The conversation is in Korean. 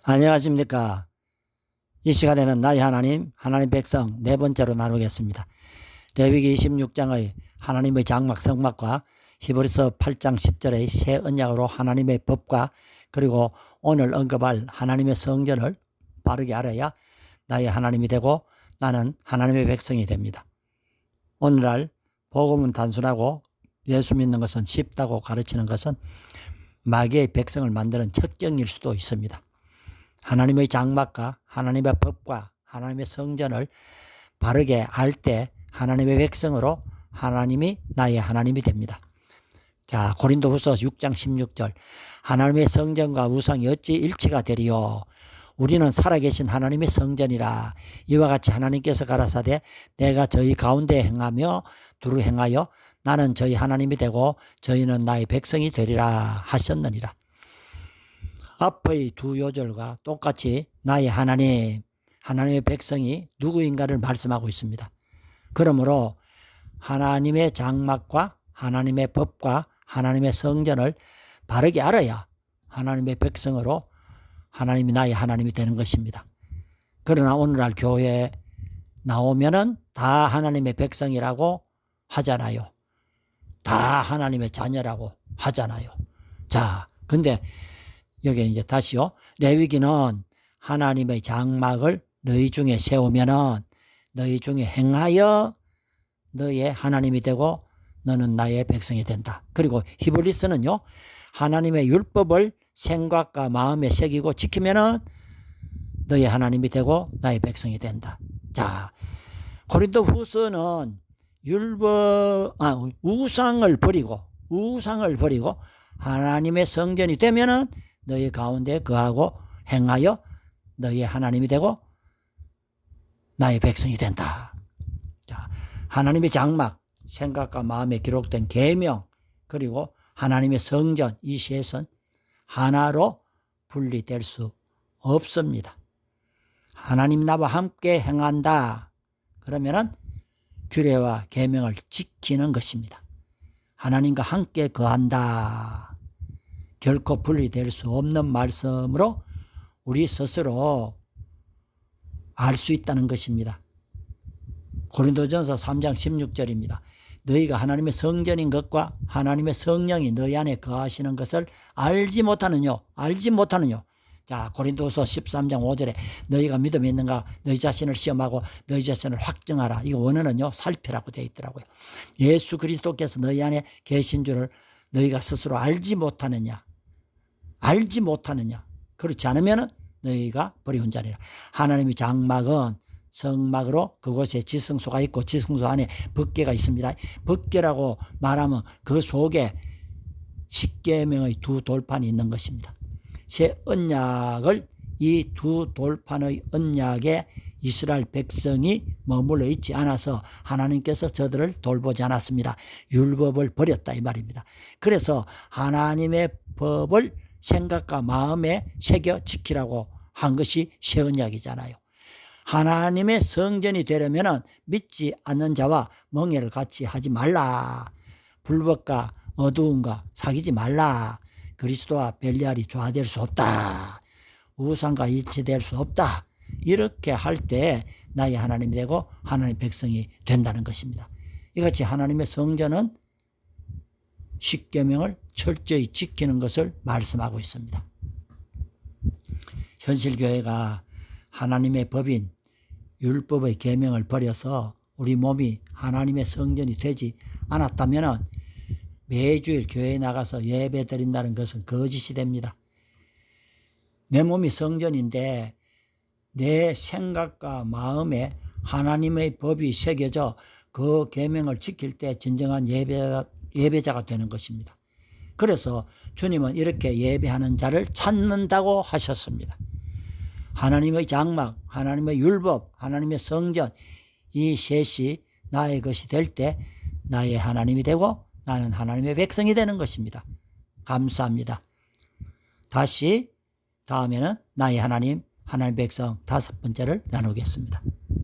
안녕하십니까. 이 시간에는 나의 하나님, 하나님 백성 네 번째로 나누겠습니다. 레위기 26장의 하나님의 장막 성막과 히브리서 8장 10절의 새 언약으로 하나님의 법과 그리고 오늘 언급할 하나님의 성전을 바르게 알아야 나의 하나님이 되고 나는 하나님의 백성이 됩니다. 오늘날 복음은 단순하고 예수 믿는 것은 쉽다고 가르치는 것은 마귀의 백성을 만드는 척정일 수도 있습니다. 하나님의 장막과 하나님의 법과 하나님의 성전을 바르게 알 때 하나님의 백성으로 하나님이 나의 하나님이 됩니다. 자, 고린도후서 6장 16절 하나님의 성전과 우상이 어찌 일치가 되리요. 우리는 살아계신 하나님의 성전이라. 이와 같이 하나님께서 가라사대 내가 저희 가운데 행하며 두루 행하여 나는 저희 하나님이 되고 저희는 나의 백성이 되리라 하셨느니라. 앞의 두 요절과 똑같이 나의 하나님, 하나님의 백성이 누구인가를 말씀하고 있습니다. 그러므로 하나님의 장막과 하나님의 법과 하나님의 성전을 바르게 알아야 하나님의 백성으로 하나님이 나의 하나님이 되는 것입니다. 그러나 오늘날 교회에 나오면은 다 하나님의 백성이라고 하잖아요. 다 하나님의 자녀라고 하잖아요. 자, 근데 여기 이제 다시요. 레위기는 하나님의 장막을 너희 중에 세우면은 너희 중에 행하여 너의 하나님이 되고 너는 나의 백성이 된다. 그리고 히브리서는요. 하나님의 율법을 생각과 마음에 새기고 지키면은 너의 하나님이 되고 나의 백성이 된다. 자, 고린도후서는 우상을 버리고 하나님의 성전이 되면은 너희 가운데 거하고 행하여 너희 하나님이 되고 나의 백성이 된다. 자, 하나님의 장막, 생각과 마음에 기록된 계명, 그리고 하나님의 성전, 이 셋은 하나로 분리될 수 없습니다. 하나님 나와 함께 행한다. 그러면은 규례와 계명을 지키는 것입니다. 하나님과 함께 거한다. 결코 분리될 수 없는 말씀으로 우리 스스로 알 수 있다는 것입니다. 고린도전서 3장 16절입니다. 너희가 하나님의 성전인 것과 하나님의 성령이 너희 안에 거하시는 것을 알지 못하느뇨. 자, 고린도서 13장 5절에 너희가 믿음이 있는가 너희 자신을 시험하고 너희 자신을 확증하라. 이거 원어는요 살피라고 되어 있더라고요. 예수 그리스도께서 너희 안에 계신 줄을 너희가 스스로 알지 못하느냐. 그렇지 않으면 너희가 버리운 자리라. 하나님의 장막은 성막으로 그곳에 지성소가 있고 지성소 안에 법궤가 있습니다. 법궤라고 말하면 그 속에 십계명의 두 돌판이 있는 것입니다. 새 언약을 이 두 돌판의 언약에 이스라엘 백성이 머물러 있지 않아서 하나님께서 저들을 돌보지 않았습니다. 율법을 버렸다 이 말입니다. 그래서 하나님의 법을 생각과 마음에 새겨 지키라고 한 것이 새 언약이잖아요. 하나님의 성전이 되려면 믿지 않는 자와 멍해를 같이 하지 말라. 불법과 어두움과 사귀지 말라. 그리스도와 벨리알이 조화될 수 없다. 우상과 일치될 수 없다. 이렇게 할 때 나의 하나님이 되고 하나님의 백성이 된다는 것입니다. 이같이 하나님의 성전은 십계명을 철저히 지키는 것을 말씀하고 있습니다. 현실교회가 하나님의 법인 율법의 계명을 버려서 우리 몸이 하나님의 성전이 되지 않았다면 매주일 교회에 나가서 예배 드린다는 것은 거짓이 됩니다. 내 몸이 성전인데 내 생각과 마음에 하나님의 법이 새겨져 그 계명을 지킬 때 진정한 예배자가 되는 것입니다. 그래서 주님은 이렇게 예배하는 자를 찾는다고 하셨습니다. 하나님의 장막, 하나님의 율법, 하나님의 성전 이 셋이 나의 것이 될 때 나의 하나님이 되고 나는 하나님의 백성이 되는 것입니다. 감사합니다. 다시 다음에는 나의 하나님, 하나님의 백성 다섯 번째를 나누겠습니다.